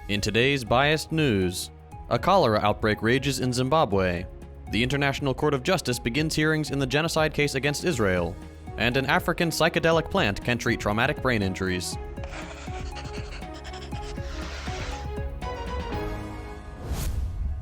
In today's biased news, a cholera outbreak rages in Zimbabwe, the International Court of Justice begins hearings in the genocide case against Israel, and an African psychedelic plant can treat traumatic brain injuries.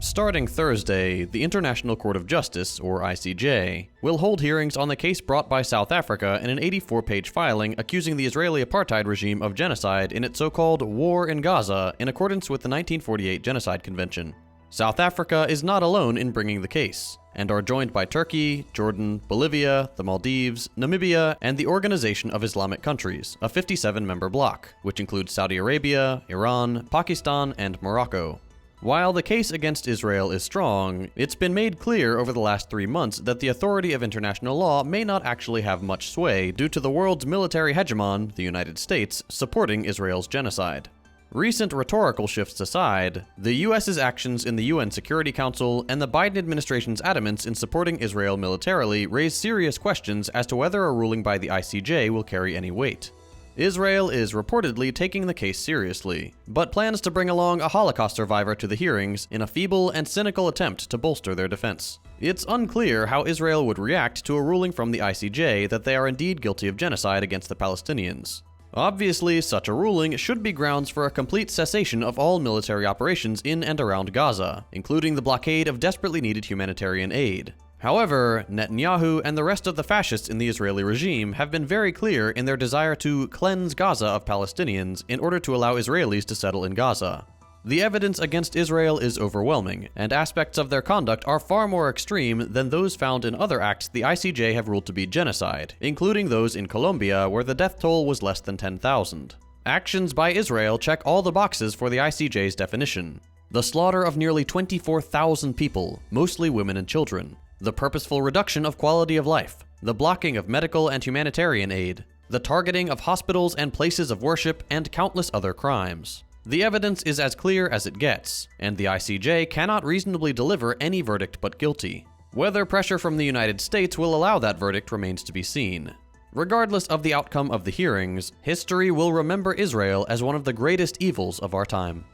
Starting Thursday, the International Court of Justice, or ICJ, will hold hearings on the case brought by South Africa in an 84-page filing accusing the Israeli apartheid regime of genocide in its so-called War in Gaza in accordance with the 1948 Genocide Convention. South Africa is not alone in bringing the case, and are joined by Turkey, Jordan, Bolivia, the Maldives, Namibia, and the Organization of Islamic Countries, a 57-member bloc, which includes Saudi Arabia, Iran, Pakistan, and Morocco. While the case against Israel is strong, it's been made clear over the last 3 months that the authority of international law may not actually have much sway due to the world's military hegemon, the United States, supporting Israel's genocide. Recent rhetorical shifts aside, the US's actions in the UN Security Council and the Biden administration's adamance in supporting Israel militarily raise serious questions as to whether a ruling by the ICJ will carry any weight. Israel is reportedly taking the case seriously, but plans to bring along a Holocaust survivor to the hearings in a feeble and cynical attempt to bolster their defense. It's unclear how Israel would react to a ruling from the ICJ that they are indeed guilty of genocide against the Palestinians. Obviously, such a ruling should be grounds for a complete cessation of all military operations in and around Gaza, including the blockade of desperately needed humanitarian aid. However, Netanyahu and the rest of the fascists in the Israeli regime have been very clear in their desire to cleanse Gaza of Palestinians in order to allow Israelis to settle in Gaza. The evidence against Israel is overwhelming, and aspects of their conduct are far more extreme than those found in other acts the ICJ have ruled to be genocide, including those in Colombia where the death toll was less than 10,000. Actions by Israel check all the boxes for the ICJ's definition. The slaughter of nearly 24,000 people, mostly women and children. The purposeful reduction of quality of life, the blocking of medical and humanitarian aid, the targeting of hospitals and places of worship, and countless other crimes. The evidence is as clear as it gets, and the ICJ cannot reasonably deliver any verdict but guilty. Whether pressure from the United States will allow that verdict remains to be seen. Regardless of the outcome of the hearings, history will remember Israel as one of the greatest evils of our time.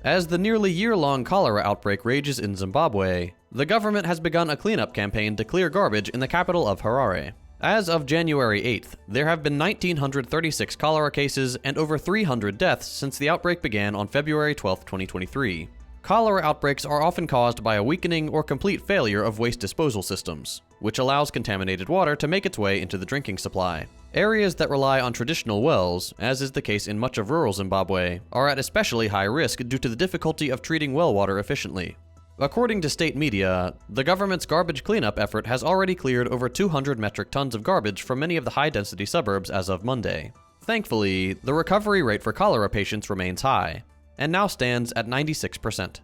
As the nearly year-long cholera outbreak rages in Zimbabwe, the government has begun a cleanup campaign to clear garbage in the capital of Harare. As of January 8th, there have been 1,936 cholera cases and over 300 deaths since the outbreak began on February 12, 2023. Cholera outbreaks are often caused by a weakening or complete failure of waste disposal systems, which allows contaminated water to make its way into the drinking supply. Areas that rely on traditional wells, as is the case in much of rural Zimbabwe, are at especially high risk due to the difficulty of treating well water efficiently. According to state media, the government's garbage cleanup effort has already cleared over 200 metric tons of garbage from many of the high-density suburbs as of Monday. Thankfully, the recovery rate for cholera patients remains high, and now stands at 96%.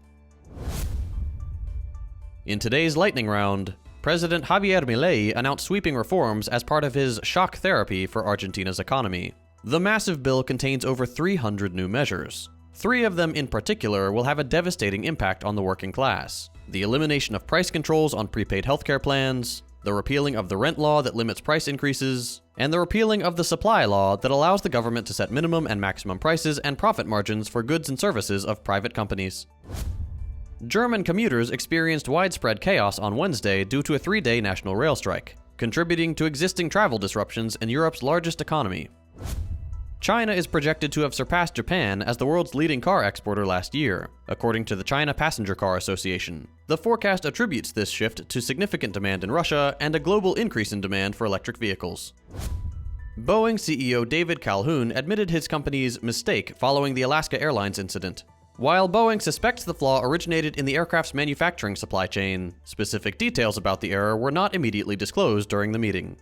In today's lightning round, President Javier Milei announced sweeping reforms as part of his shock therapy for Argentina's economy. The massive bill contains over 300 new measures. 3 of them in particular will have a devastating impact on the working class: the elimination of price controls on prepaid healthcare plans, the repealing of the rent law that limits price increases, and the repealing of the supply law that allows the government to set minimum and maximum prices and profit margins for goods and services of private companies. German commuters experienced widespread chaos on Wednesday due to a 3-day national rail strike, contributing to existing travel disruptions in Europe's largest economy. China is projected to have surpassed Japan as the world's leading car exporter last year, according to the China Passenger Car Association. The forecast attributes this shift to significant demand in Russia and a global increase in demand for electric vehicles. Boeing CEO David Calhoun admitted his company's mistake following the Alaska Airlines incident. While Boeing suspects the flaw originated in the aircraft's manufacturing supply chain, specific details about the error were not immediately disclosed during the meeting.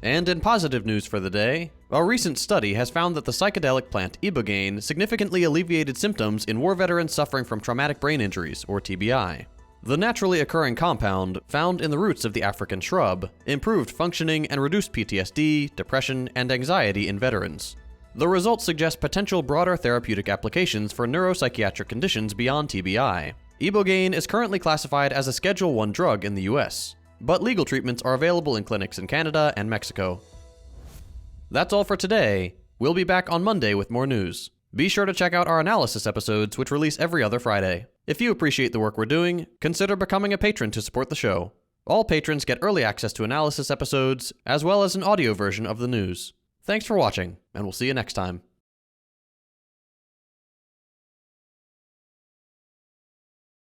And in positive news for the day, a recent study has found that the psychedelic plant ibogaine significantly alleviated symptoms in war veterans suffering from traumatic brain injuries, or TBI. The naturally occurring compound, found in the roots of the African shrub, improved functioning and reduced PTSD, depression, and anxiety in veterans. The results suggest potential broader therapeutic applications for neuropsychiatric conditions beyond TBI. Ibogaine is currently classified as a Schedule I drug in the US, but legal treatments are available in clinics in Canada and Mexico. That's all for today. We'll be back on Monday with more news. Be sure to check out our analysis episodes, which release every other Friday. If you appreciate the work we're doing, consider becoming a patron to support the show. All patrons get early access to analysis episodes, as well as an audio version of the news. Thanks for watching, and we'll see you next time.